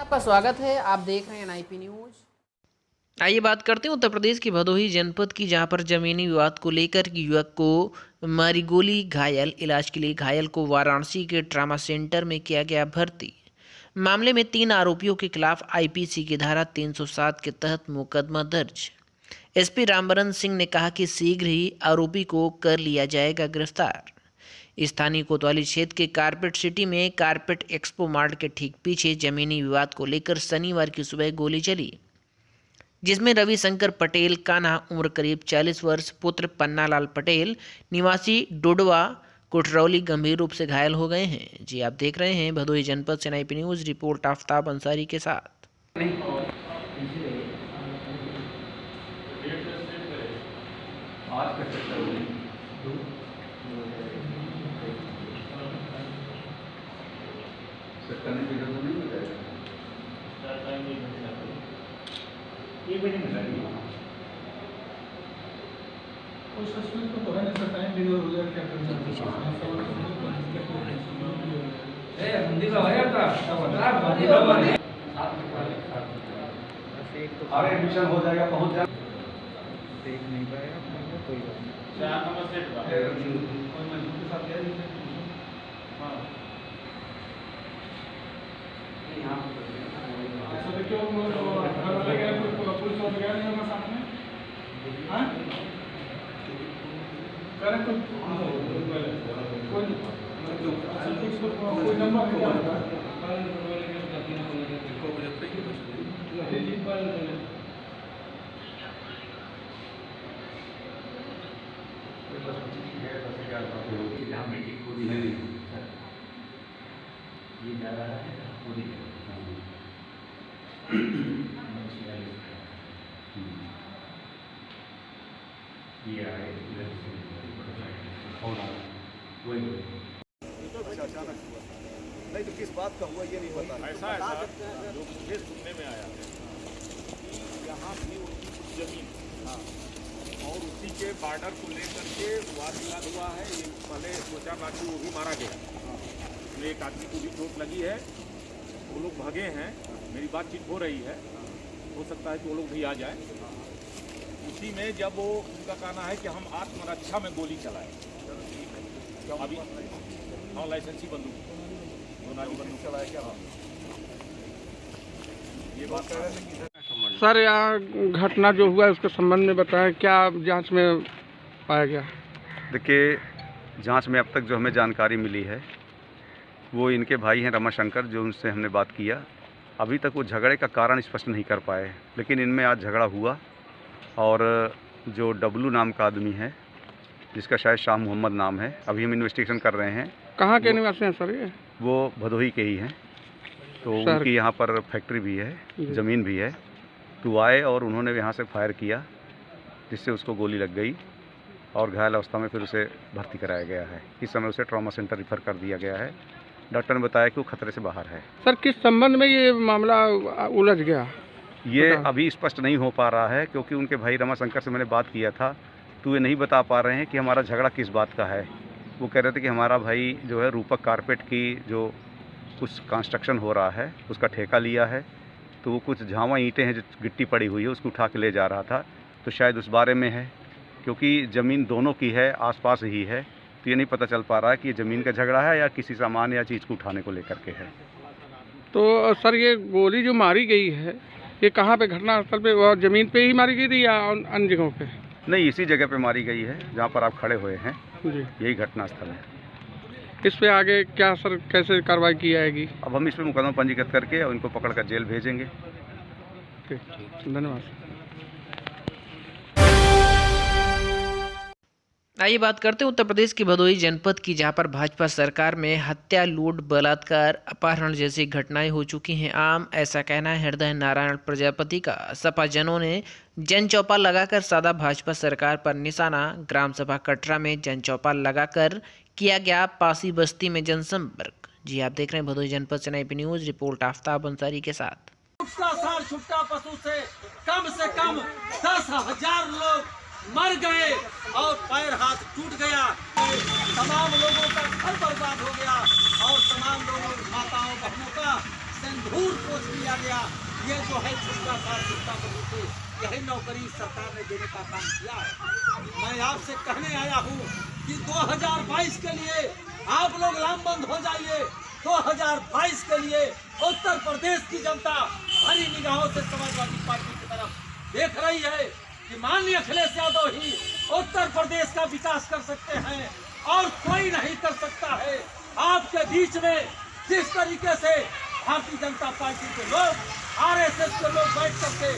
आपका स्वागत है। आप देख रहे हैं एनआईपी न्यूज। आइए बात करते हैं उत्तर प्रदेश की भदोही जनपद की, जहां पर जमीनी विवाद को लेकर युवक को मारी गोली, घायल। इलाज के लिए घायल को वाराणसी के ट्रामा सेंटर में किया गया भर्ती। मामले में 3 आरोपियों के खिलाफ आईपीसी की धारा 307 के तहत मुकदमा दर्ज। एसपी रामबरन सिंह ने कहा कि शीघ्र ही आरोपी को कर लिया जाएगा गिरफ्तार। स्थानीय कोतवाली क्षेत्र के कारपेट सिटी में कारपेट एक्सपो मार्ट के ठीक पीछे जमीनी विवाद को लेकर शनिवार की सुबह गोली चली, जिसमें रविशंकर पटेल कान्हा उम्र करीब 40 वर्ष, पुत्र पन्नालाल पटेल निवासी डोडवा कोटरौली गंभीर रूप से घायल हो गए हैं। जी आप देख रहे हैं भदोही जनपद से NIP news, report Aftab Ansari के साथ। उस सस्पेंस को तो है नहीं, टाइम डिलीवर हो जाएगा, क्या करना है। मंदिर का है था अरे एडमिशन हो जाएगा, पहुंच जाएगा। देख नहीं पाएगा कोई बात नहीं। 4 नंबर सेट का कोई मजदूर के साथ गया हां यहां सब क्यों घर वाले गए, पुलिस वाले गए नहीं होगा साथ में। हां करे कोई नंबर क्या होगा जहाँ मीटिंग पूरी है ये जा रहा है पूरी ये आए अचानक हुआ नहीं तो किस बात का हुआ ये नहीं पता। ऐसा है सर, जो मुझे सुनने में आया है कि यहाँ भी उनकी कुछ जमीन और उसी के बॉर्डर को लेकर के वाद विवाद हुआ है। ये पहले 2-4 आदमी वो भी मारा गया, उसमें एक आदमी को भी चोट लगी है, वो लोग भागे हैं। मेरी बातचीत हो रही है, हो सकता है कि वो लोग भी आ जाए। उसी में जब वो उनका कहना है कि हम आत्मरक्षा में गोली चलाए, अभी हाँ लाइसेंसी बंदूक बंदूक चलाया क्या ये बात कह रहे हैं। सर यहाँ घटना जो हुआ है उसके संबंध में बताएं, क्या जांच में पाया गया। देखिए, जांच में अब तक जो हमें जानकारी मिली है वो इनके भाई हैं रमाशंकर, जो उनसे हमने बात किया। अभी तक वो झगड़े का कारण स्पष्ट नहीं कर पाए, लेकिन इनमें आज झगड़ा हुआ और जो डब्लू नाम का आदमी है, जिसका शायद शाह मोहम्मद नाम है, अभी हम इन्वेस्टिगेशन कर रहे हैं। कहाँ के निवासी हैं सर ये? वो भदोही के ही हैं, तो उनकी यहाँ पर फैक्ट्री भी है, ज़मीन भी है। तो आए और उन्होंने यहाँ से फायर किया, जिससे उसको गोली लग गई और घायल अवस्था में फिर उसे भर्ती कराया गया है। इस समय उसे ट्रॉमा सेंटर रिफ़र कर दिया गया है। डॉक्टर ने बताया कि वो खतरे से बाहर है। सर किस संबंध में ये मामला उलझ गया, ये अभी स्पष्ट नहीं हो पा रहा है, क्योंकि उनके भाई रमाशंकर से मैंने बात किया था तो ये नहीं बता पा रहे हैं कि हमारा झगड़ा किस बात का है। वो कह रहे थे कि हमारा भाई जो है रूपक कारपेट की जो कुछ कंस्ट्रक्शन हो रहा है उसका ठेका लिया है, तो वो कुछ झावा ईंटें हैं जो गिट्टी पड़ी हुई है उसको उठा के ले जा रहा था, तो शायद उस बारे में है। क्योंकि ज़मीन दोनों की है, आसपास ही है, तो ये नहीं पता चल पा रहा है कि ये ज़मीन का झगड़ा है या किसी सामान या चीज़ को उठाने को लेकर के है। तो सर ये गोली जो मारी गई है ये कहाँ पे, घटना स्थल पे और ज़मीन पे ही मारी गई थी या अन्य जगहों पे? नहीं, इसी जगह पे मारी गई है जहाँ पर आप खड़े हुए हैं, जी यही घटना स्थल है। इस पे आगे क्या सर, कैसे कार्रवाई की जाएगी? अब हम इस पर मुकदमा पंजीकृत करके और इनको पकड़ कर जेल भेजेंगे। ठीक, धन्यवाद। आइए बात करते हैं उत्तर प्रदेश की भदोही जनपद की, जहां पर भाजपा सरकार में हत्या, लूट, बलात्कार, अपहरण जैसी घटनाएं हो चुकी हैं आम। ऐसा कहना है हृदय नारायण प्रजापति का। सपा जनों ने जन चौपाल लगाकर साधा भाजपा सरकार पर निशाना। ग्राम सभा कटरा में जन चौपाल लगाकर किया गया पासी बस्ती में जनसंपर्क। जी आप देख रहे हैं भदोही जनपद से NIP news, report Aftab Ansari के साथ। छुट्टा पशु से कम 10,000 लोग मर गए और पैर हाथ टूट गया। तमाम लोगों का घर बर्बाद हो गया और तमाम लोगों, माताओं, बहनों का सिंदूर पोछ दिया गया। ये जो है छुट्टा पशु से यही नौकरी सरकार ने देने का काम किया है। मैं आपसे कहने आया हूँ कि 2022 के लिए आप लोग लामबंद हो जाइए। 2022 के लिए उत्तर प्रदेश की जनता भरी निगाहों से समाजवादी पार्टी की तरफ देख रही है कि माननीय अखिलेश यादव ही उत्तर प्रदेश का विकास कर सकते हैं और कोई नहीं कर सकता है। आपके बीच में जिस तरीके से भारतीय जनता पार्टी के लोग, आरएसएस के लोग बैठ करके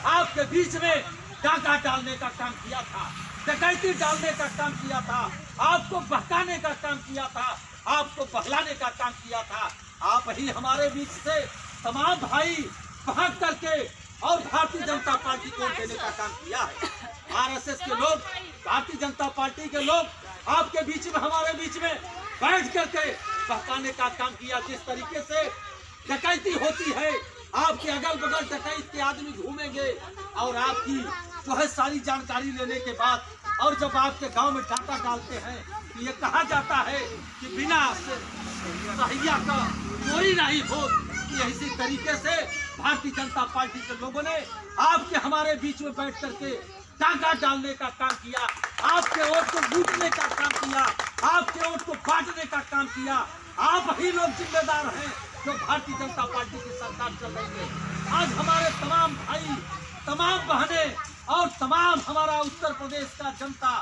आपके बीच में डाका डालने का काम किया था, डकैती डालने का काम किया था, आपको बहकाने का काम किया था, आपको बहलाने का काम किया था, आप ही हमारे बीच से तमाम भाई भाग करके और भारतीय जनता पार्टी को देने का काम किया है। आरएसएस के लोग, भारतीय जनता पार्टी के लोग आपके बीच में, हमारे बीच में बैठ करके बहकाने का काम किया। जिस तरीके से डकैती होती है, आपके अगल बगल डकैत के आदमी घूमेंगे और आपकी जो है सारी जानकारी लेने के बाद और जब आपके गांव में डाका डालते हैं तो ये कहा जाता है कि बिना सहिया का कोई नहीं हो। इसी तरीके से भारतीय जनता पार्टी के लोगों ने आपके हमारे बीच में बैठ करके डाका डालने का काम किया, आपके वोट को लूटने का काम किया, आपके वोट को बांटने का काम किया। आप ही लोग जिम्मेदार हैं जो भारतीय जनता पार्टी की सरकार चल रही है। आज हमारे तमाम भाई, तमाम बहनें और तमाम हमारा उत्तर प्रदेश का जनता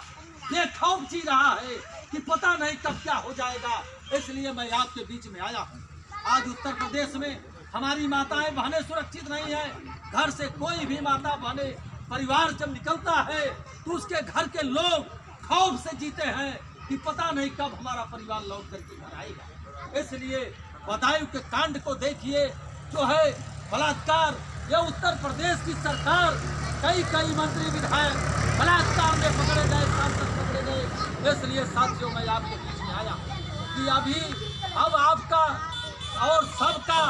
बेखौफ जी रहा है कि पता नहीं कब क्या हो जाएगा। इसलिए मैं आपके बीच में आया हूँ। आज उत्तर प्रदेश में हमारी माताएं बहनें सुरक्षित नहीं है। घर से कोई भी माता बहने परिवार जब निकलता है तो उसके घर के लोग खौफ से जीते हैं कि पता नहीं कब हमारा परिवार लौट करके घर आएगा। इसलिए बदायूं के कांड को देखिए, जो है बलात्कार, यह उत्तर प्रदेश की सरकार, कई मंत्री विधायक बलात्कार में पकड़े गए, सांसद पकड़े गए। इसलिए साथियों, मैं आपके बीच में आया कि अब आपका और सबका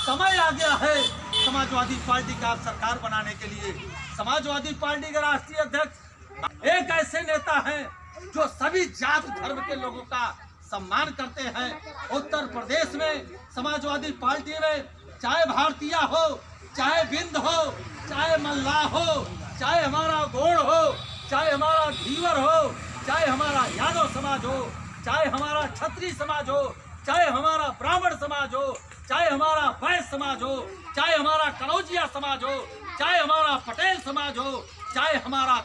समय आ गया है समाजवादी पार्टी का सरकार बनाने के लिए। समाजवादी पार्टी के राष्ट्रीय अध्यक्ष एक ऐसे नेता हैं जो सभी जात धर्म के लोगों का सम्मान करते हैं। उत्तर प्रदेश में समाजवादी पार्टी में चाहे भारतीय हो, चाहे बिंद हो, चाहे मल्लाह हो, चाहे हमारा गोड़ हो, चाहे हमारा धीवर हो, चाहे हमारा यादव समाज हो, चाहे हमारा क्षत्रिय समाज हो, चाहे हमारा ब्राह्मण समाज हो, चाहे हमारा वैश्य समाज हो, चाहे हमारा कनौजिया समाज हो, चाहे हमारा पटेल समाज हो, चाहे हमारा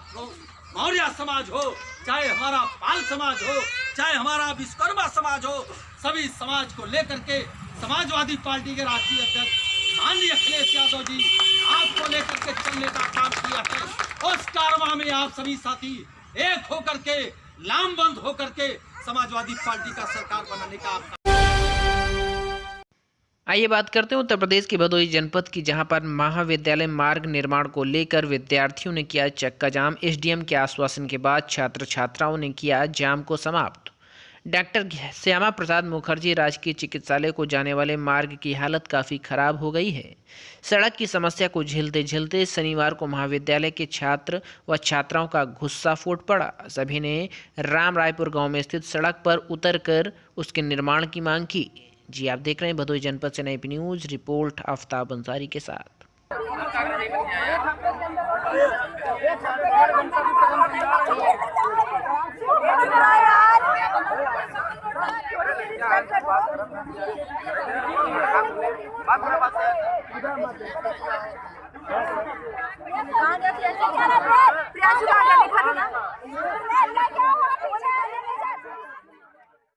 मौर्य समाज हो, चाहे हमारा पाल समाज हो, चाहे हमारा विश्वकर्मा समाज हो, सभी समाज को लेकर के समाजवादी पार्टी के राष्ट्रीय अध्यक्ष माननीय अखिलेश यादव जी आपको लेकर के चलने का काम किया है। उस कारवां में आप सभी साथी एक होकर के, लामबंद होकर के समाजवादी पार्टी का सरकार बनाने का। आइए बात करते हैं उत्तर प्रदेश के भदोही जनपद की, जहां पर महाविद्यालय मार्ग निर्माण को लेकर विद्यार्थियों ने किया चक्का जाम। एसडीएम के आश्वासन के बाद छात्र छात्राओं ने किया जाम को समाप्त। डॉक्टर श्यामा प्रसाद मुखर्जी राजकीय चिकित्सालय को जाने वाले मार्ग की हालत काफ़ी खराब हो गई है। सड़क की समस्या को झेलते झेलते शनिवार को महाविद्यालय के छात्र व छात्राओं का गुस्सा फूट पड़ा। सभी ने राम रायपुर गाँव में स्थित सड़क पर उतरकर उसके निर्माण की मांग की। जी आप देख रहे हैं भदोही जनपद से नई न्यूज़ रिपोर्ट आफ्ताब अंसारी के साथ।